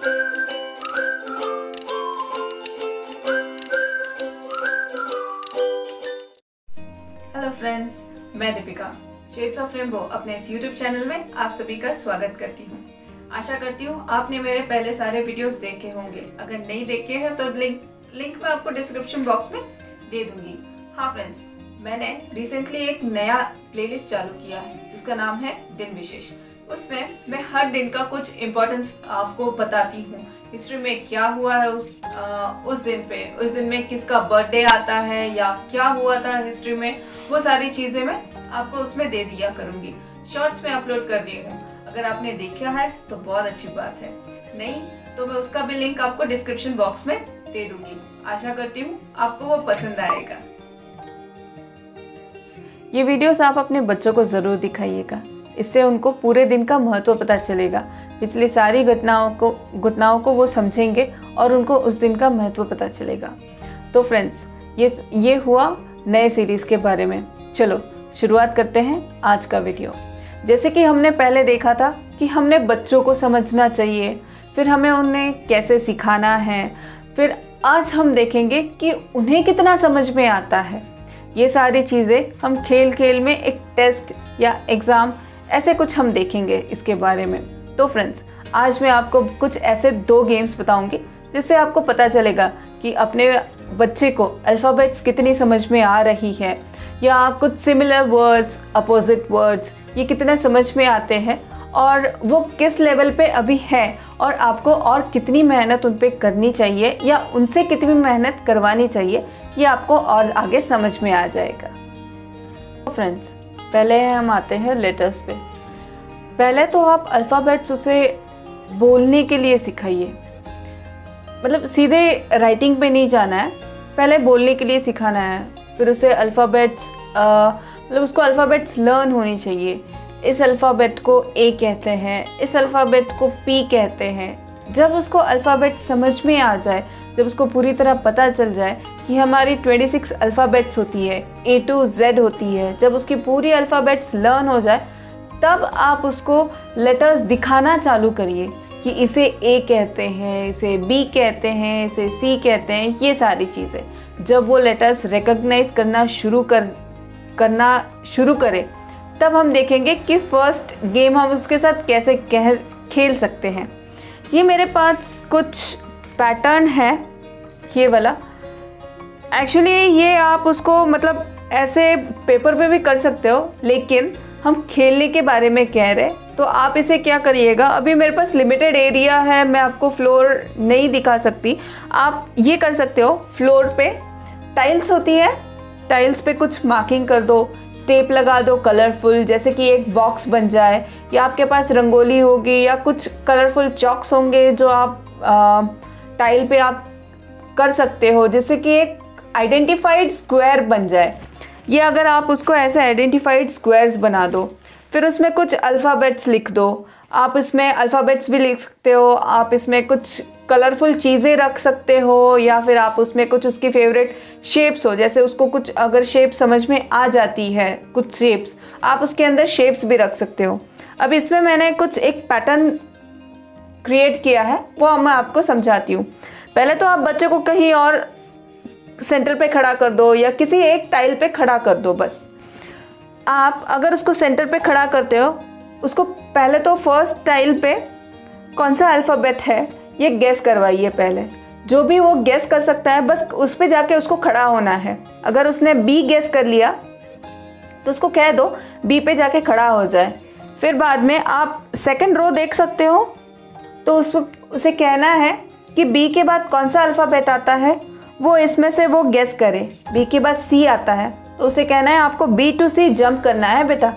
Hello friends, मैं Deepika shades of rainbow अपने इस यूट्यूब चैनल में आप सभी का स्वागत करती हूँ। आशा करती हूँ आपने मेरे पहले सारे वीडियोस देखे होंगे। अगर नहीं देखे हैं तो लिंक मैं आपको डिस्क्रिप्शन बॉक्स में दे दूंगी। हाँ फ्रेंड्स, मैंने रिसेंटली एक नया प्लेलिस्ट चालू किया है जिसका नाम है दिन विशेष। उसमें मैं हर दिन का कुछ इम्पोर्टेंस आपको बताती हूँ। हिस्ट्री में क्या हुआ है उस दिन में किसका बर्थडे आता है या क्या हुआ था हिस्ट्री में, वो सारी चीजें मैं आपको उसमें दे दिया करूंगी। शॉर्ट्स में अपलोड कर रही हूँ। अगर आपने देखा है तो बहुत अच्छी बात है, नहीं तो मैं उसका भी लिंक आपको डिस्क्रिप्शन बॉक्स में दे दूंगी। आशा करती हूँ आपको वो पसंद आएगा। ये वीडियोस आप अपने बच्चों को जरूर दिखाइएगा, इससे उनको पूरे दिन का महत्व पता चलेगा। पिछली सारी घटनाओं को वो समझेंगे और उनको उस दिन का महत्व पता चलेगा। तो फ्रेंड्स, ये हुआ नए सीरीज के बारे में। चलो शुरुआत करते हैं आज का वीडियो। जैसे कि हमने पहले देखा था कि हमने बच्चों को समझना चाहिए, फिर हमें उन्हें कैसे सिखाना है, फिर आज हम देखेंगे कि उन्हें कितना समझ में आता है। ये सारी चीज़ें हम खेल खेल में एक टेस्ट या एग्ज़ाम ऐसे कुछ हम देखेंगे इसके बारे में। तो फ्रेंड्स, आज मैं आपको कुछ ऐसे 2 गेम्स बताऊंगी जिससे आपको पता चलेगा कि अपने बच्चे को अल्फ़ाबेट्स कितनी समझ में आ रही है, या कुछ सिमिलर वर्ड्स, अपोजिट वर्ड्स ये कितने समझ में आते हैं और वो किस लेवल पे अभी है, और आपको और कितनी मेहनत उन पे करनी चाहिए या उनसे कितनी मेहनत करवानी चाहिए, ये आपको और आगे समझ में आ जाएगा। तो फ्रेंड्स, पहले हम आते हैं लेटर्स पे। पहले तो आप अल्फ़ाबेट्स उसे बोलने के लिए सिखाइए, मतलब सीधे राइटिंग पे नहीं जाना है, पहले बोलने के लिए सिखाना है। फिर उसे अल्फ़ाबेट्स मतलब उसको अल्फ़ाबेट्स लर्न होनी चाहिए। इस अल्फ़ाबेट को ए कहते हैं, इस अल्फ़ाबेट को पी कहते हैं। जब उसको अल्फ़ाबेट समझ में आ जाए, जब उसको पूरी तरह पता चल जाए कि हमारी 26 अल्फ़ाबेट्स होती है, A to Z होती है, जब उसकी पूरी अल्फ़ाबेट्स लर्न हो जाए, तब आप उसको लेटर्स दिखाना चालू करिए कि इसे A कहते हैं, इसे B कहते हैं, इसे C कहते हैं, ये सारी चीज़ें। जब वो लेटर्स रिकॉग्नाइज करना शुरू करे, तब हम देखेंगे कि फर्स्ट गेम हम उसके साथ कैसे खेल सकते हैं। ये मेरे पास कुछ पैटर्न है, ये वाला। एक्चुअली ये आप उसको मतलब ऐसे पेपर पे भी कर सकते हो, लेकिन हम खेलने के बारे में कह रहे, तो आप इसे क्या करिएगा, अभी मेरे पास लिमिटेड एरिया है, मैं आपको फ्लोर नहीं दिखा सकती। आप ये कर सकते हो, फ्लोर पे टाइल्स होती है, टाइल्स पे कुछ मार्किंग कर दो, टेप लगा दो कलरफुल, जैसे कि एक बॉक्स बन जाए, या आपके पास रंगोली होगी या कुछ कलरफुल चॉक्स होंगे जो आप टाइल पे आप कर सकते हो, जैसे कि एक आइडेंटिफाइड स्क्वायर बन जाए। ये अगर आप उसको ऐसे आइडेंटिफाइड स्क्वायर्स बना दो, फिर उसमें कुछ अल्फ़ाबेट्स लिख दो। आप इसमें अल्फ़ाबेट्स भी लिख सकते हो, आप इसमें कुछ कलरफुल चीज़ें रख सकते हो, या फिर आप उसमें कुछ उसकी फेवरेट शेप्स हो, जैसे उसको कुछ अगर शेप समझ में आ जाती है, कुछ शेप्स आप उसके अंदर शेप्स भी रख सकते हो। अब इसमें मैंने कुछ एक पैटर्न क्रिएट किया है, वो मैं आपको समझाती हूँ। पहले तो आप बच्चे को कहीं और सेंटर पे खड़ा कर दो या किसी एक टाइल पे खड़ा कर दो। बस आप अगर उसको सेंटर पे खड़ा करते हो, उसको पहले तो फर्स्ट टाइल पे कौन सा अल्फ़ाबेट है ये गेस करवाइए। पहले जो भी वो गेस कर सकता है, बस उस पे जाके उसको खड़ा होना है। अगर उसने बी गेस कर लिया तो उसको कह दो बी पे जाके खड़ा हो जाए। फिर बाद में आप सेकंड रो देख सकते हो, तो उसे कहना है कि बी के बाद कौन सा अल्फ़ाबेट आता है, वो इसमें से वो गेस करे। बी के बाद सी आता है, तो उसे कहना है आपको B to C जंप करना है बेटा।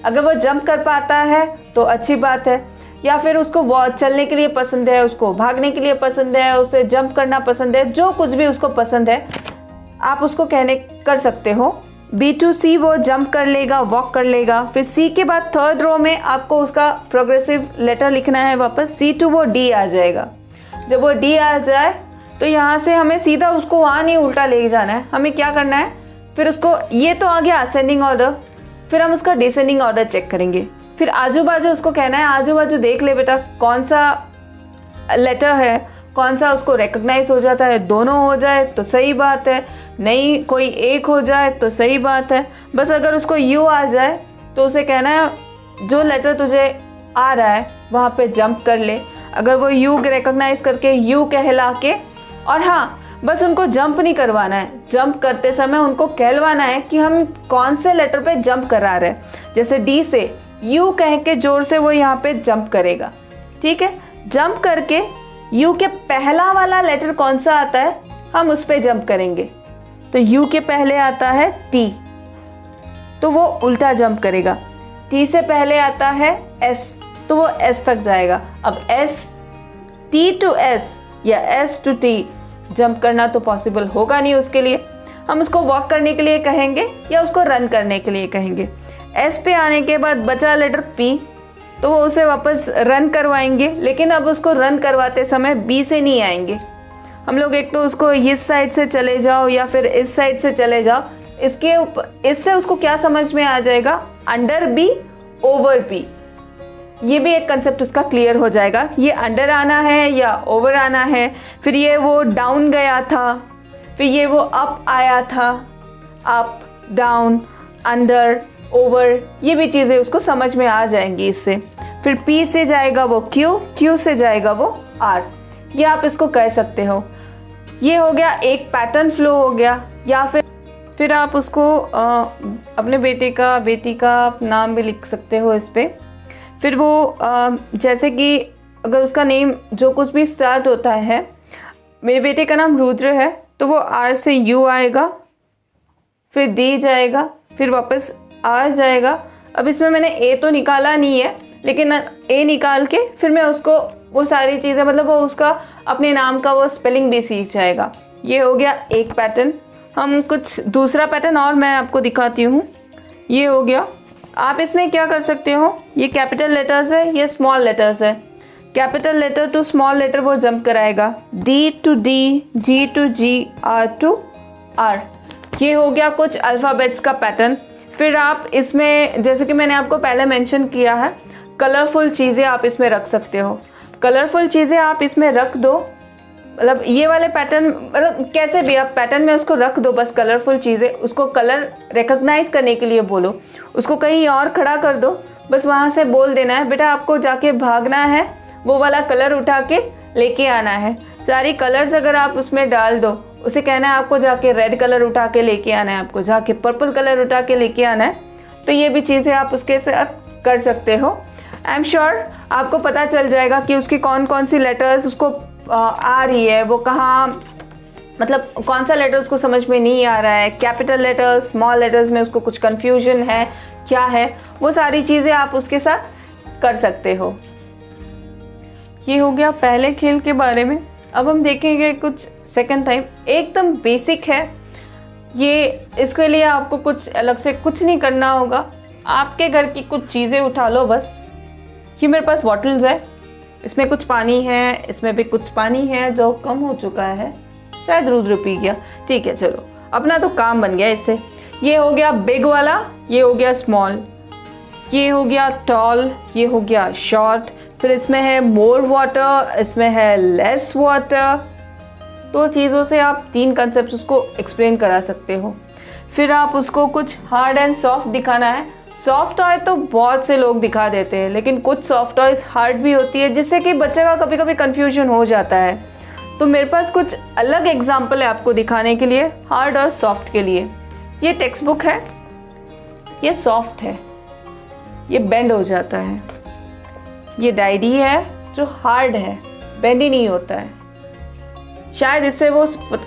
अगर वो जंप कर पाता है तो अच्छी बात है, या फिर उसको वो चलने के लिए पसंद है, उसको भागने के लिए पसंद है, उसे जंप करना पसंद है, जो कुछ भी उसको पसंद है आप उसको कर सकते हो। B to C वो जंप कर लेगा, वॉक कर लेगा। फिर C के बाद थर्ड रो में आपको उसका प्रोग्रेसिव लेटर लिखना है वापस। C to वो D आ जाएगा। जब वो D आ जाए तो यहाँ से हमें सीधा उसको वहाँ नहीं उल्टा ले जाना है, हमें क्या करना है, फिर उसको ये तो आ गया असेंडिंग ऑर्डर, फिर हम उसका डिसेंडिंग ऑर्डर चेक करेंगे। फिर आजू बाजू उसको कहना है, आजू बाजू देख ले बेटा कौन सा लेटर है, कौन सा उसको रिकॉग्नाइज हो जाता है, दोनों हो जाए तो सही बात है, नहीं कोई एक हो जाए तो सही बात है। बस अगर उसको यू आ जाए तो उसे कहना है जो लेटर तुझे आ रहा है वहाँ पे जंप कर ले। अगर वो यू रिकॉग्नाइज करके यू कहला के, और हाँ बस उनको जंप नहीं करवाना है, जंप करते समय उनको कहलवाना है कि हम कौन से लेटर पे जंप करा रहे हैं। जैसे डी से यू कह के जोर से वो यहाँ पे जंप करेगा, ठीक है। जंप करके यू के पहला वाला लेटर कौन सा आता है हम उस पे जंप करेंगे। तो यू के पहले आता है टी, तो वो उल्टा जंप करेगा। टी से पहले आता है एस, तो वो एस तक जाएगा। अब एस टी टू एस या एस टू टी जंप करना तो पॉसिबल होगा नहीं उसके लिए। हम उसको वॉक करने के लिए कहेंगे या उसको रन करने के लिए कहेंगे। एस पे आने के बाद बचा लेटर पी, तो वो उसे वापस रन करवाएंगे, लेकिन अब उसको रन करवाते समय बी से नहीं आएंगे हम लोग। एक तो उसको इस साइड से चले जाओ या फिर इस साइड से चले जाओ, इसके ऊपर इससे उसको क्या समझ में आ जाएगा, अंडर बी ओवर बी। ये भी एक कंसेप्ट उसका क्लियर हो जाएगा, ये अंडर आना है या ओवर आना है। फिर ये वो डाउन गया था, फिर ये वो अप आया था, अप डाउन अंडर ओवर, ये भी चीज़ें उसको समझ में आ जाएंगी इससे। फिर P से जाएगा वो Q, Q से जाएगा वो R, ये आप इसको कह सकते हो। ये हो गया एक पैटर्न फ्लो हो गया। या फिर आप उसको अपने बेटी का नाम भी लिख सकते हो इस पर। फिर वो जैसे कि अगर उसका नेम जो कुछ भी स्टार्ट होता है, मेरे बेटे का नाम रुद्र है, तो वो R से U आएगा, फिर D जाएगा, फिर वापस R जाएगा। अब इसमें मैंने A तो निकाला नहीं है, लेकिन A निकाल के फिर मैं उसको वो सारी चीज़ें, मतलब वो उसका अपने नाम का वो स्पेलिंग भी सीख जाएगा। ये हो गया एक पैटर्न। हम कुछ दूसरा पैटर्न और मैं आपको दिखाती हूँ। ये हो गया। आप इसमें क्या कर सकते हो, ये कैपिटल लेटर्स है, ये स्मॉल लेटर्स है। Capital letter to small letter वो जंप कराएगा, D to D, G to G, R to R। ये हो गया कुछ अल्फ़ाबेट्स का पैटर्न। फिर आप इसमें, जैसे कि मैंने आपको पहले मेंशन किया है, कलरफुल चीज़ें आप इसमें रख सकते हो। कलरफुल चीज़ें आप इसमें रख दो, मतलब ये वाले पैटर्न, मतलब कैसे भी आप पैटर्न में उसको रख दो, बस कलरफुल चीज़ें। उसको कलर रिकॉग्नाइज करने के लिए बोलो, उसको कहीं और खड़ा कर दो, बस वहाँ से बोल देना है बेटा आपको जाके भागना है, वो वाला कलर उठा के लेके आना है। सारी कलर्स अगर आप उसमें डाल दो, उसे कहना है आपको जाके रेड कलर उठा के लेके आना है, आपको जाके पर्पल कलर उठा के लेके आना है। तो ये भी चीज़ें आप उसके साथ कर सकते हो। आई एम श्योर आपको पता चल जाएगा कि उसकी कौन कौन सी लेटर्स उसको आ रही है, वो कहाँ, मतलब कौन सा लेटर उसको समझ में नहीं आ रहा है, कैपिटल लेटर्स स्मॉल लेटर्स में उसको कुछ कन्फ्यूजन है क्या है, वो सारी चीज़ें आप उसके साथ कर सकते हो। ये हो गया पहले खेल के बारे में। अब हम देखेंगे कुछ सेकंड टाइम, एकदम बेसिक है ये। इसके लिए आपको कुछ अलग से कुछ नहीं करना होगा, आपके घर की कुछ चीज़ें उठा लो बस। ये मेरे पास बॉटल्स है, इसमें कुछ पानी है, इसमें भी कुछ पानी है जो कम हो चुका है, शायद रुद्र पी गया, ठीक है चलो अपना तो काम बन गया इससे। ये हो गया बिग वाला, ये हो गया स्मॉल, ये हो गया टॉल, ये हो गया शॉर्ट। फिर इसमें है मोर वाटर, इसमें है लेस वाटर। दो चीज़ों से आप तीन कंसेप्ट उसको एक्सप्लेन करा सकते हो। फिर आप उसको कुछ हार्ड एंड सॉफ्ट दिखाना है। सॉफ्ट टॉय तो बहुत से लोग दिखा देते हैं, लेकिन कुछ सॉफ्ट टॉयज हार्ड भी होती है, जिससे कि बच्चे का कभी कभी कन्फ्यूजन हो जाता है। तो मेरे पास कुछ अलग एग्जाम्पल है आपको दिखाने के लिए, हार्ड और सॉफ्ट के लिए। ये टेक्स्ट बुक है, ये सॉफ्ट है, ये बेंड हो जाता है। ये डायरी है जो हार्ड है, बेंड ही नहीं होता है। शायद इससे वो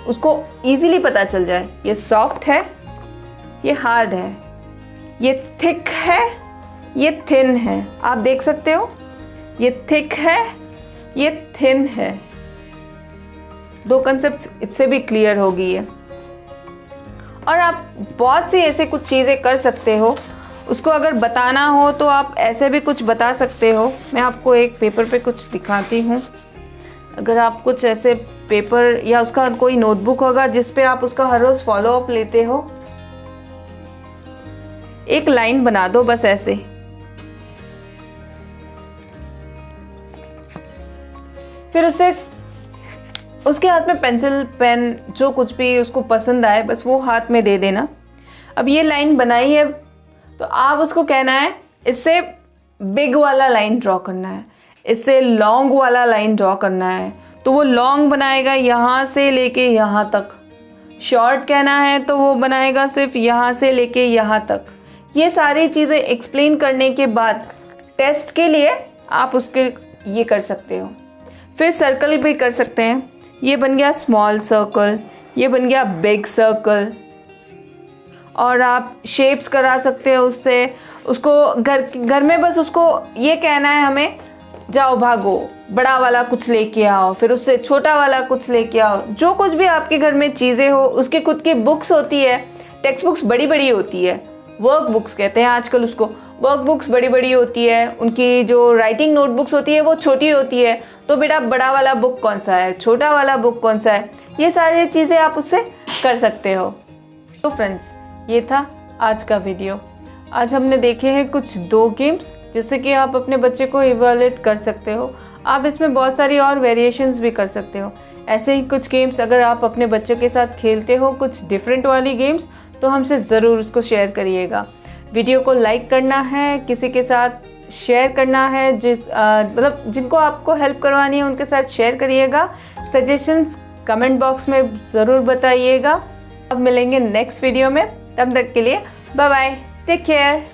उसको इजीली पता चल जाए। ये सॉफ्ट है, ये हार्ड है, ये थिक है, ये थिन है। आप देख सकते हो, ये थिक है, ये थिन है। दो कंसेप्ट इससे भी क्लियर हो गई है। और आप बहुत सी ऐसे कुछ चीज़ें कर सकते हो। उसको अगर बताना हो तो आप ऐसे भी कुछ बता सकते हो। मैं आपको एक पेपर पे कुछ दिखाती हूँ। अगर आप कुछ ऐसे पेपर या उसका कोई नोटबुक होगा जिस पे आप उसका हर रोज़ फॉलो अप लेते हो, एक लाइन बना दो बस ऐसे। फिर उसके हाथ में पेंसिल पेन जो कुछ भी उसको पसंद आए बस वो हाथ में दे देना। अब ये लाइन बनाई है तो आप उसको कहना है इससे बिग वाला लाइन ड्रॉ करना है, इससे लॉन्ग वाला लाइन ड्रॉ करना है, तो वो लॉन्ग बनाएगा यहाँ से लेके यहाँ तक। शॉर्ट कहना है तो वो बनाएगा सिर्फ यहाँ से लेके यहाँ तक। ये सारी चीज़ें एक्सप्लेन करने के बाद टेस्ट के लिए आप उसके ये कर सकते हो। फिर सर्कल भी कर सकते हैं। ये बन गया स्मॉल सर्कल, ये बन गया बिग सर्कल, और आप शेप्स करा सकते हो उससे। उसको घर में बस उसको ये कहना है हमें जाओ भागो, बड़ा वाला कुछ लेके आओ, फिर उससे छोटा वाला कुछ लेके आओ। जो कुछ भी आपके घर में चीज़ें हो, उसकी खुद की बुक्स होती है, टेक्स्ट बुक्स बड़ी बड़ी होती है, वर्क बुक्स कहते हैं आजकल उसको। वर्क बुक्स बड़ी बड़ी होती है, उनकी जो राइटिंग नोटबुक्स होती है वो छोटी होती है। तो बेटा बड़ा वाला बुक कौन सा है, छोटा वाला बुक कौन सा है, ये सारी चीज़ें आप उससे कर सकते हो। तो फ्रेंड्स, ये था आज का वीडियो। आज हमने देखे हैं कुछ 2 गेम्स जिससे कि आप अपने बच्चे को इवैल्यूएट कर सकते हो। आप इसमें बहुत सारी और वेरिएशंस भी कर सकते हो। ऐसे ही कुछ गेम्स अगर आप अपने बच्चों के साथ खेलते हो, कुछ डिफरेंट वाली गेम्स, तो हमसे ज़रूर उसको शेयर करिएगा। वीडियो को लाइक करना है, किसी के साथ शेयर करना है, मतलब जिनको आपको हेल्प करवानी है उनके साथ शेयर करिएगा। सजेशंस कमेंट बॉक्स में ज़रूर बताइएगा। अब मिलेंगे नेक्स्ट वीडियो में, तब तक के लिए बाय बाय, टेक केयर।